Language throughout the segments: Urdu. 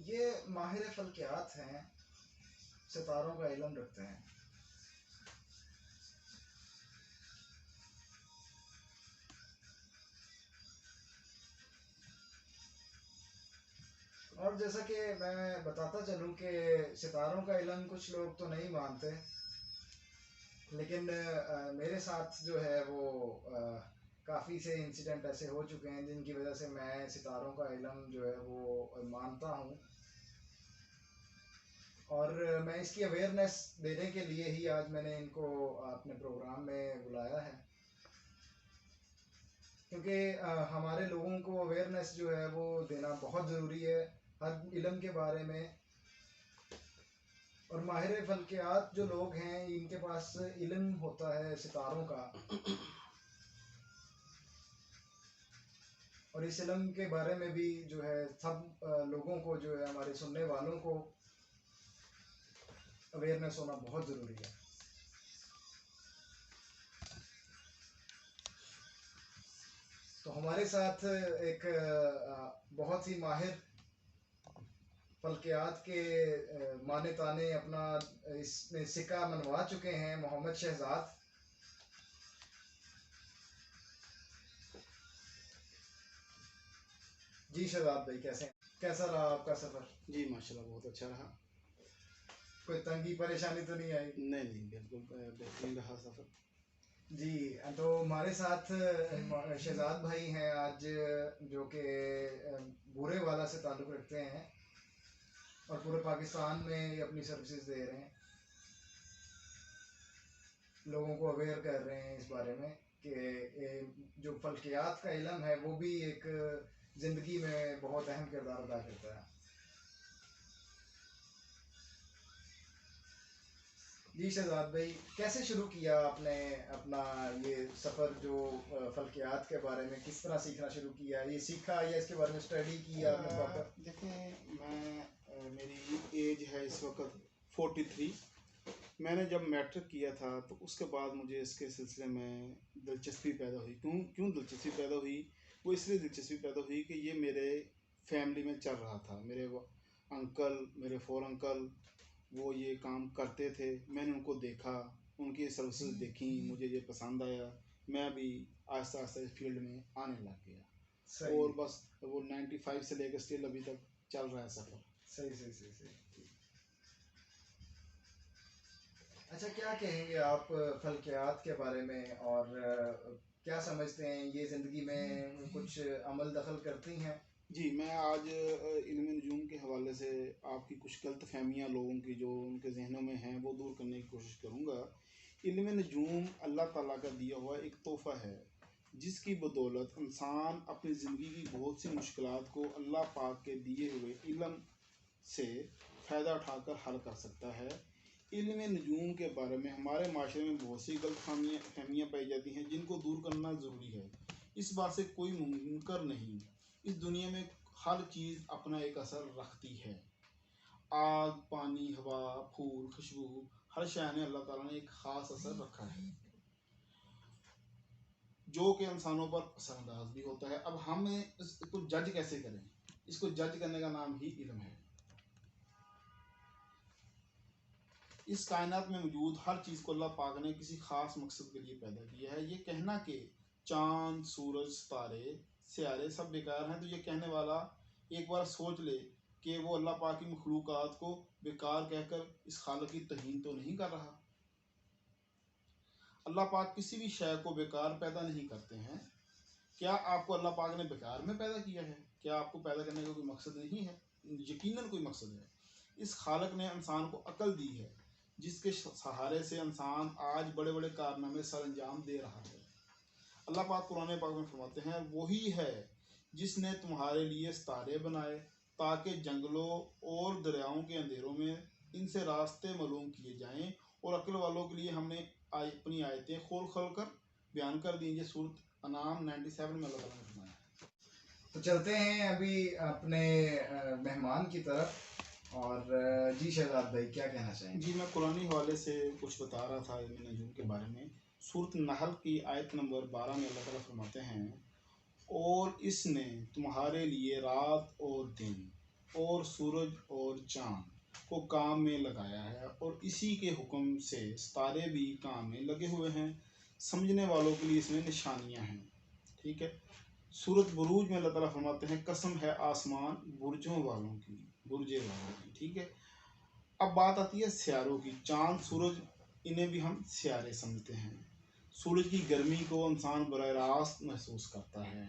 یہ ماہر فلکیات ہیں، ستاروں کا علم رکھتے ہیں. اور جیسا کہ میں بتاتا چلوں کہ ستاروں کا علم کچھ لوگ تو نہیں مانتے، لیکن میرے ساتھ جو ہے وہ کافی سے انسیڈنٹ ایسے ہو چکے ہیں جن کی وجہ سے میں ستاروں کا علم جو ہے وہ مانتا ہوں. اور میں اس کی اویئرنیس دینے کے لیے ہی آج میں نے ان کو اپنے پروگرام میں بلایا ہے، کیونکہ ہمارے لوگوں کو اویئرنیس جو ہے وہ دینا بہت ضروری ہے ہر علم کے بارے میں. اور ماہر فلکیات جو لوگ ہیں ان کے پاس علم ہوتا ہے ستاروں کا، اور اس علم کے بارے میں بھی جو ہے سب لوگوں کو جو ہے ہمارے سننے والوں کو اویئرنیس ہونا بہت ضروری ہے. تو ہمارے ساتھ ایک بہت ہی ماہر فلکیات کے مانے تانے اپنا اس میں سکہ منوا چکے ہیں، محمد شہزاد. جی شہزاد بھائی کیسا رہا آپ کا سفر؟ جی ماشاءاللہ بہت اچھا رہا. کوئی تنگی پریشانی تو نہیں آئی؟ نہیں بالکل بہترین رہا سفر. جی تو ہمارے ساتھ شہزاد بھائی ہیں آج، جو کہ بورے والا سے تعلق رکھتے ہیں اور پورے پاکستان میں یہ اپنی سروسز دے رہے ہیں، لوگوں کو اویئر کر رہے ہیں اس بارے میں کہ جو فلکیات کا علم ہے وہ بھی ایک زندگی میں بہت اہم کردار ادا کرتا ہے. جی شہزاد بھائی، کیسے شروع کیا آپ نے اپنا یہ سفر جو فلکیات کے بارے میں، کس طرح سیکھنا شروع کیا؟ یہ سیکھا یا اس کے بارے میں اسٹڈی کیا آپ نے پراپر؟ دیکھیں میری ایج ہے اس وقت 43. میں نے جب میٹرک کیا تھا تو اس کے بعد مجھے اس کے سلسلے میں دلچسپی پیدا ہوئی. کیوں دلچسپی پیدا ہوئی؟ وہ اس لیے دلچسپی پیدا ہوئی کہ یہ میرے فیملی میں چل رہا تھا. میرے انکل، میرے فور انکل وہ یہ کام کرتے تھے. میں نے ان کو دیکھا، ان کی سروسز دیکھی، مجھے یہ پسند آیا. میں بھی آہستہ آہستہ اس فیلڈ میں آنے لگ گیا. اور بس وہ 95 سے لے کے اسٹل ابھی تک چل رہا ہے سفر. صحیح. اچھا، کیا کہیں گے آپ فلکیات کے بارے میں، اور کیا سمجھتے ہیں یہ زندگی میں کچھ عمل دخل کرتی ہیں؟ جی میں آج علم نجوم کے حوالے سے آپ کی کچھ غلط فہمیاں لوگوں کی جو ان کے ذہنوں میں ہیں وہ دور کرنے کی کوشش کروں گا. علم نجوم اللہ تعالیٰ کا دیا ہوا ایک تحفہ ہے جس کی بدولت انسان اپنی زندگی کی بہت سی مشکلات کو اللہ پاک کے دیے ہوئے علم سے فائدہ اٹھا کر حل کر سکتا ہے. علم نجوم کے بارے میں ہمارے معاشرے میں بہت سی غلط فہمیاں پائی جاتی ہیں جن کو دور کرنا ضروری ہے. اس بات سے کوئی منکر نہیں، اس دنیا میں ہر چیز اپنا ایک اثر رکھتی ہے. آگ، پانی، ہوا، پھول، خوشبو، ہر شے میں اللہ تعالیٰ نے ایک خاص اثر رکھا ہے جو کہ انسانوں پر اثر انداز بھی ہوتا ہے. اب ہم اس کو جج کیسے کریں؟ اس کو جج کرنے کا نام ہی علم ہے. اس کائنات میں موجود ہر چیز کو اللہ پاک نے کسی خاص مقصد کے لیے پیدا کیا ہے. یہ کہنا کہ چاند، سورج، ستارے، سیارے سب بیکار ہیں، تو یہ کہنے والا ایک بار سوچ لے کہ وہ اللہ پاک کی مخلوقات کو بیکار کہہ کر اس خالق کی توہین تو نہیں کر رہا. اللہ پاک کسی بھی شے کو بیکار پیدا نہیں کرتے ہیں. کیا آپ کو اللہ پاک نے بیکار میں پیدا کیا ہے؟ کیا آپ کو پیدا کرنے کا کوئی مقصد نہیں ہے؟ یقیناً کوئی مقصد ہے. اس خالق نے انسان کو عقل دی ہے جس کے سہارے سے انسان آج بڑے بڑے کارنامے سر انجام دے رہا ہے. اللہ پاک قرآن پاک میں فرماتے ہیں وہی ہے جس نے تمہارے لیے ستارے بنائے تاکہ جنگلوں اور دریاؤں کے اندھیروں میں ان سے راستے معلوم کیے جائیں، اور عقل والوں کے لیے ہم نے اپنی آیتیں کھول کھول کر بیان کر دیں. یہ سورۃ انعام 97 میں اللہ تعالیٰ نے فرمایا. تو چلتے ہیں ابھی اپنے مہمان کی طرف. اور جی شہزاد بھائی کیا کہنا چاہیں؟ جی میں قرآنی حوالے سے کچھ بتا رہا تھا علم نجوم کے بارے میں. سورۃ نحل کی آیت نمبر 12 میں اللہ تعالیٰ فرماتے ہیں اور اس نے تمہارے لیے رات اور دن اور سورج اور چاند کو کام میں لگایا ہے اور اسی کے حکم سے ستارے بھی کام میں لگے ہوئے ہیں. سمجھنے والوں کے لیے اس میں نشانیاں ہیں. ٹھیک ہے. سورۃ بروج میں اللہ تعالیٰ فرماتے ہیں قسم ہے آسمان برجوں والوں کی، برجے والوں کی. ٹھیک ہے. اب بات آتی ہے سیاروں کی. چاند سورج انہیں بھی ہم سیارے سمجھتے ہیں. سورج کی گرمی کو انسان براہ راست محسوس کرتا ہے،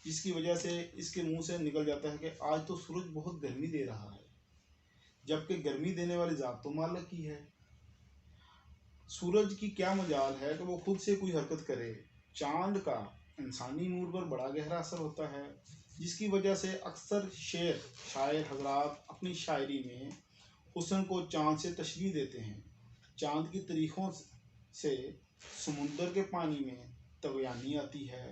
جس کی وجہ سے اس کے منہ سے نکل جاتا ہے کہ آج تو سورج بہت گرمی دے رہا ہے، جبکہ گرمی دینے والی ذات تو مالک کی ہے. سورج کی کیا مجال ہے کہ وہ خود سے کوئی حرکت کرے. چاند کا انسانی موڈ پر بڑا گہرا اثر ہوتا ہے، جس کی وجہ سے اکثر شاعر حضرات اپنی شاعری میں حسن کو چاند سے تشبیہ دیتے ہیں. چاند کی تاریخوں سے سمندر کے پانی میں طغیانی آتی ہے.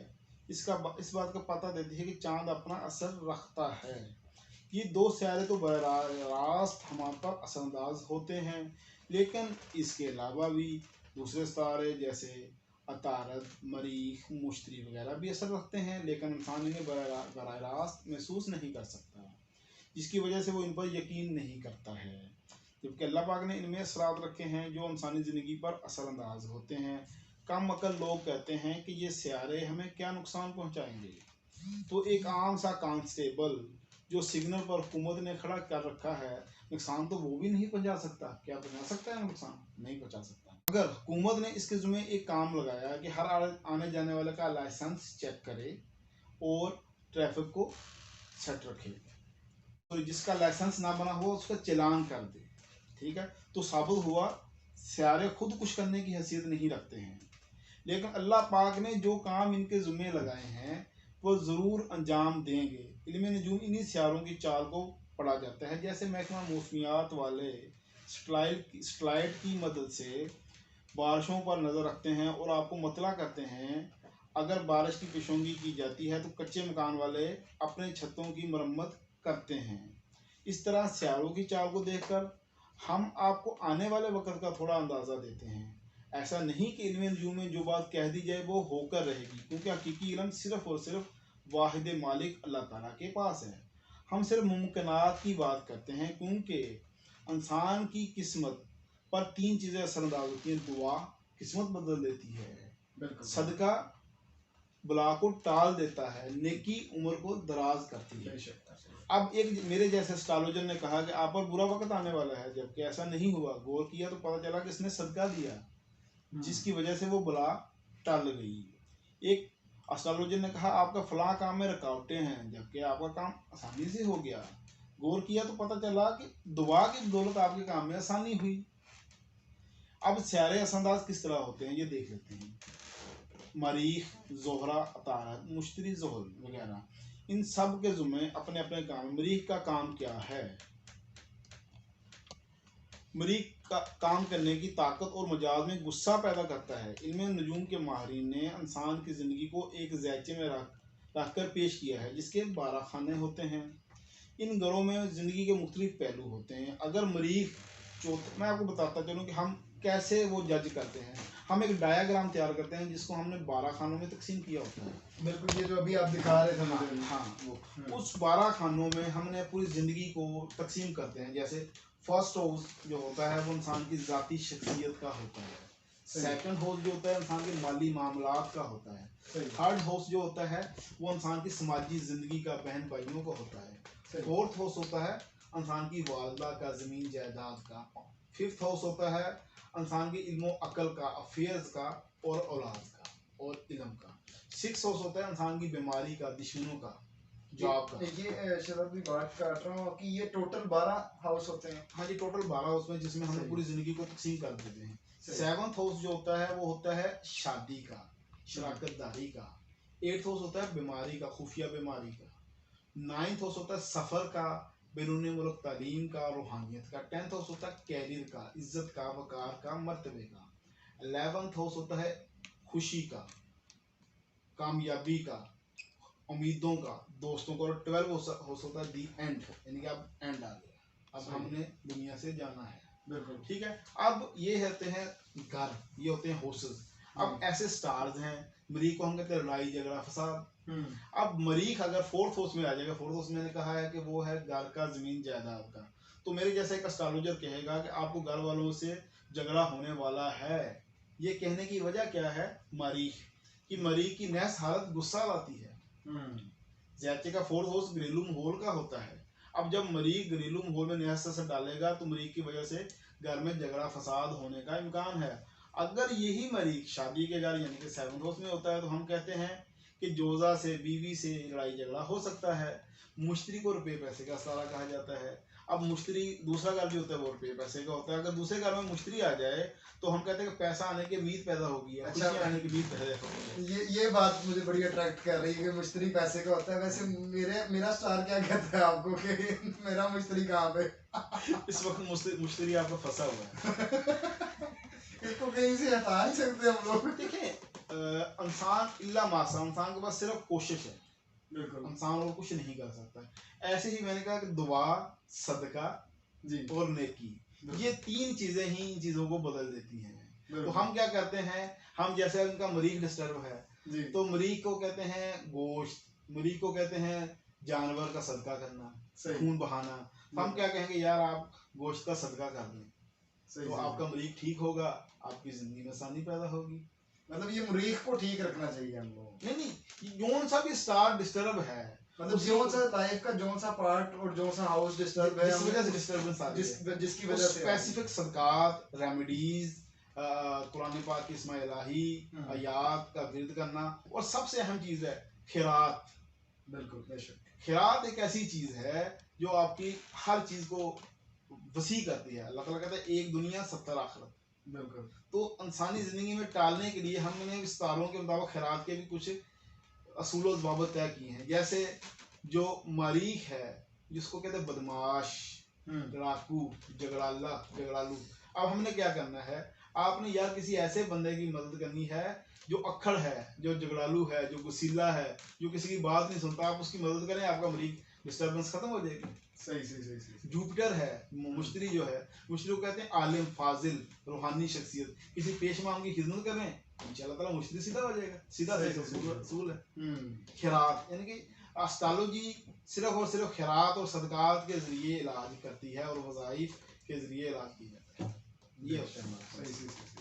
اس بات کا پتہ دیتی ہے کہ چاند اپنا اثر رکھتا ہے. یہ دو سیارے تو براہ راست ہمارے پر اثر انداز ہوتے ہیں، لیکن اس کے علاوہ بھی دوسرے ستارے جیسے عطارد، مریخ، مشتری وغیرہ بھی اثر رکھتے ہیں، لیکن انسان انہیں براہ راست محسوس نہیں کر سکتا، جس کی وجہ سے وہ ان پر یقین نہیں کرتا ہے. جبکہ اللہ پاک نے ان میں اثرات رکھے ہیں جو انسانی زندگی پر اثر انداز ہوتے ہیں. کم عقل لوگ کہتے ہیں کہ یہ سیارے ہمیں کیا نقصان پہنچائیں گے. تو ایک عام سا کانسٹیبل جو سگنل پر حکومت نے کھڑا کر رکھا ہے، نقصان تو وہ بھی نہیں پہنچا سکتا. کیا پہنچا سکتا ہے نقصان؟ نہیں پہنچا سکتا. اگر حکومت نے اس کے ذمہ ایک کام لگایا کہ ہر آنے جانے والے کا لائسنس چیک کرے اور ٹریفک کو سیٹ رکھے، تو جس کا لائسنس نہ بنا ہوا اس کا چلان کر دے. ٹھیک ہے. تو ثابت ہوا سیارے خود کچھ کرنے کی حیثیت نہیں رکھتے ہیں، لیکن اللہ پاک نے جو کام ان کے ذمہ لگائے ہیں وہ ضرور انجام دیں گے. علم نجوم انہی سیاروں کی چال کو پڑھا جاتا ہے. جیسے محکمہ موسمیات والے سیٹلائٹ کی مدد سے بارشوں پر نظر رکھتے ہیں اور آپ کو مطلع کرتے ہیں. اگر بارش کی پیشنگوئی کی جاتی ہے تو کچے مکان والے اپنے چھتوں کی مرمت کرتے ہیں. اس طرح سیاروں کی چال کو دیکھ کر ہم آپ کو آنے والے وقت کا تھوڑا اندازہ دیتے ہیں. ایسا نہیں کہ علم نجوم میں جو بات کہہ دی جائے وہ ہو کر رہے گی، کیونکہ حقیقی علم صرف اور صرف واحد مالک اللہ تعالیٰ کے پاس ہے. ہم صرف ممکنات کی بات کرتے ہیں، کیونکہ انسان کی قسمت پر 3 چیزیں اثر انداز ہوتی ہیں. دعا قسمت بدل دیتی ہے، صدقہ بلا کو ٹال دیتا ہے، نیکی عمر کو دراز کرتی ہے. اب ایک میرے جیسے اسٹالوجن نے کہا کہ آپ پر برا وقت آنے والا ہے، جبکہ ایسا نہیں ہوا. غور کیا تو پتہ چلا کہ اس نے صدقہ دیا، جس کی وجہ سے وہ بلا ٹل گئی. ایک اسٹالوجن نے کہا آپ کا فلاں کام میں رکاوٹیں ہیں، جبکہ آپ کا کام آسانی سے ہو گیا. غور کیا تو پتہ چلا کہ دعا کی بدولت آپ کے کام میں آسانی ہوئی. اب سیارے اثر انداز کس طرح ہوتے ہیں یہ دیکھ لیتے ہیں. مریخ، زہرہ، عطارد، مشتری، زحل وغیرہ، ان سب کے ذمہ اپنے اپنے کام. مریخ کا کام کیا ہے؟ مریخ کا کام کرنے کی طاقت اور مجاز میں غصہ پیدا کرتا ہے. علم نجوم کے ماہرین نے انسان کی زندگی کو ایک ذائچے میں رکھ کر پیش کیا ہے، جس کے 12 خانے ہوتے ہیں. ان گھروں میں زندگی کے مختلف پہلو ہوتے ہیں. اگر مریخ میں آپ کو بتاتا چلوں کہ ہم کیسے وہ جج کرتے ہیں. ہم ایک ڈایاگرام تیار کرتے ہیں جس کو ہم نے 12 خانوں میں تقسیم کیا ہوتا ہے. بالکل یہ جو ابھی آپ دکھا رہے تھے مجھے. ہاں وہ اس 12 خانوں میں ہم نے پوری زندگی کو تقسیم کرتے ہیں. جیسے فرسٹ ہاؤس جو ہوتا ہے وہ انسان کی ذاتی شخصیت کا ہوتا ہے. سیکنڈ ہاؤس جو ہوتا ہے انسان کے مالی معاملات کا ہوتا ہے. تھرڈ ہاؤس جو ہوتا ہے وہ انسان کی سماجی زندگی کا، بہن بھائیوں کا ہوتا ہے. فورتھ ہاؤس ہوتا ہے انسان کی والدہ کا، زمین جائیداد کا. ففتھ ہاؤس ہوتا ہے انسان کے علم و عقل کا، افیئرز کا اور اولاد کا اور علم کا. 6 ہاؤس ہوتا ہے انسان کی بیماری کا، دشمنوں کا، جاب کا. یہ شرط بھی بات کر رہا ہوں کہ یہ ٹوٹل 12 ہاؤس ہوتے ہیں. ہاں جی ٹوٹل 12 ہاؤس میں، جس میں ہم نے پوری زندگی کو تقسیم کر دیتے ہیں. 7th ہاؤس جو ہوتا ہے وہ ہوتا ہے شادی کا، شراکت داری کا. 8th ہاؤس ہوتا ہے بیماری کا، خفیہ بیماری کا. 9th ہاؤس ہوتا ہے سفر کا، بیرون ملک تعلیم کا، روحانیت کا. 10th ہاؤس ہوتا ہے کیریئر کا، عزت کا، وقار کا، مرتبے کا. 11th ہاؤس ہوتا ہے خوشی کا، کامیابی کا، امیدوں کا، دوستوں کا. اور 12 ہاؤس ہوتا ہے دی اینڈ، یعنی کہ اب اینڈ آ گیا، اب ہم نے دنیا سے جانا ہے. بالکل ٹھیک ہے. اب یہ ہوتے ہیں گھر، یہ ہوتے ہیں ہاؤسز. اب ایسے سٹارز ہیں، مریخ کو ہم کہتے ہیں لڑائی جھگڑا فساد. اب مریخ اگر فورتھ ہاؤس میں آ جائے گا، فورتھ ہاؤس میں نے کہا ہے کہ وہ ہے گھر کا، زمین جائیداد کا، تو میرے جیسا ایک اسٹرالوجر کہے گا کہ آپ کو گھر والوں سے جھگڑا ہونے والا ہے. یہ کہنے کی وجہ کیا ہے؟ مریخ کہ مریخ کی نحس حالت غصہ لاتی ہے. زیادتی کا فورتھ ہاؤس گھریلو ماحول کا ہوتا ہے. اب جب مریخ گھریلو ماحول میں نحس سے ڈالے گا تو مریخ کی وجہ سے گھر میں جھگڑا فساد ہونے کا امکان ہے. اگر یہی مریخ شادی کے گھر یعنی کہ سیونتھ ہاؤس میں ہوتا ہے تو ہم کہتے ہیں کہ جوزا سے، بیوی سے لڑائی جھگڑا ہو سکتا ہے. مشتری کو روپے پیسے کا ستارہ کہا جاتا ہے. اب مشتری دوسرا گھر جو ہوتا ہے وہ روپے پیسے کا ہوتا ہے. اگر دوسرے گھر میں مشتری آ جائے تو ہم کہتے ہیں کہ پیسہ آنے کی امید پیدا ہوگی، خوشی آنے کی امید پیدا ہوگی. یہ بات مجھے بڑی اٹریکٹ کر رہی ہے کہ مشتری پیسے کا ہوتا ہے. ویسے میرا سٹار کیا کہتا ہے آپ کو کہ میرا مشتری کہاں پہ؟ اس وقت مشتری آپ کو پھنسا ہوا ہے. اس کو کہیں سے ہٹا نہیں سکتے ہم لوگ. دیکھیں انسان الا ماسا، انسان کے پاس صرف کوشش ہے. بالکل انسان اور کچھ نہیں کر سکتا. ایسے ہی میں نے کہا کہ دعا، صدقہ اور نیکی، یہ تین چیزیں ہی ان چیزوں کو بدل دیتی ہیں. تو ہم کیا کرتے ہیں، ہم جیسے ان کا مریخ ڈسٹرب ہے تو مریخ کو کہتے ہیں گوشت، مریخ کو کہتے ہیں جانور کا صدقہ کرنا، خون بہانا. ہم کیا کہیں گے، یار آپ گوشت کا صدقہ کر دیں تو آپ کا مریخ ٹھیک ہوگا، آپ کی زندگی میں آسانی پیدا ہوگی. مطلب یہ مریخ کو ٹھیک رکھنا چاہیے ہم لوگوں. نہیں، جون سا بھی سٹار ڈسٹرب ہے، مطلب جون سا لائف کا جون سا پارٹ اور جون سا ہاؤس ڈسٹرب ہے، جس وجہ سے ڈسٹربنس آ رہی ہے، جس کی وجہ سے اسپیسیفک صدقات، ریمیڈیز، قرآن پاک کی اسماء الہی، آیات کا ورد کرنا، اور سب سے اہم چیز ہے خیرات. بالکل بے شک. خیرات ایک ایسی چیز ہے جو آپ کی ہر چیز کو وسیع کرتی ہے. اللہ تعالیٰ کہتا ہے ایک دنیا 70 آخرت. بالکل. تو انسانی زندگی میں ٹالنے کے لیے ہم نے اس تاروں کے مطابق خیرات کے بھی کچھ اصول و ضوابط طے کیے ہیں. جیسے جو مریخ ہے جس کو کہتے ہیں بدماش، ڈاکو، جگڑالو. اب ہم نے کیا کرنا ہے، آپ نے یار کسی ایسے بندے کی مدد کرنی ہے جو اکھڑ ہے، جو جگڑالو ہے، جو گسیلا ہے، جو کسی کی بات نہیں سنتا. آپ اس کی مدد کریں، آپ کا مریخ ڈسٹربنس ختم ہو جائے گی. صحیح. جوپٹر ہے، مشتری جو ہے، مشتری کو کہتے ہیں عالم، فاضل، روحانی شخصیت. کسی پیش مام کی خدمت کریں انشاءاللہ تعالیٰ مشتری سیدھا ہو جائے گا. سیدھا اصول ہے. خیرات یعنی کہ اسٹرالوجی صرف اور صرف خیرات اور صدقات کے ذریعے علاج کرتی ہے اور وظائف کے ذریعے علاج کی جاتا ہے. یہ ہوتا ہے ہمارا.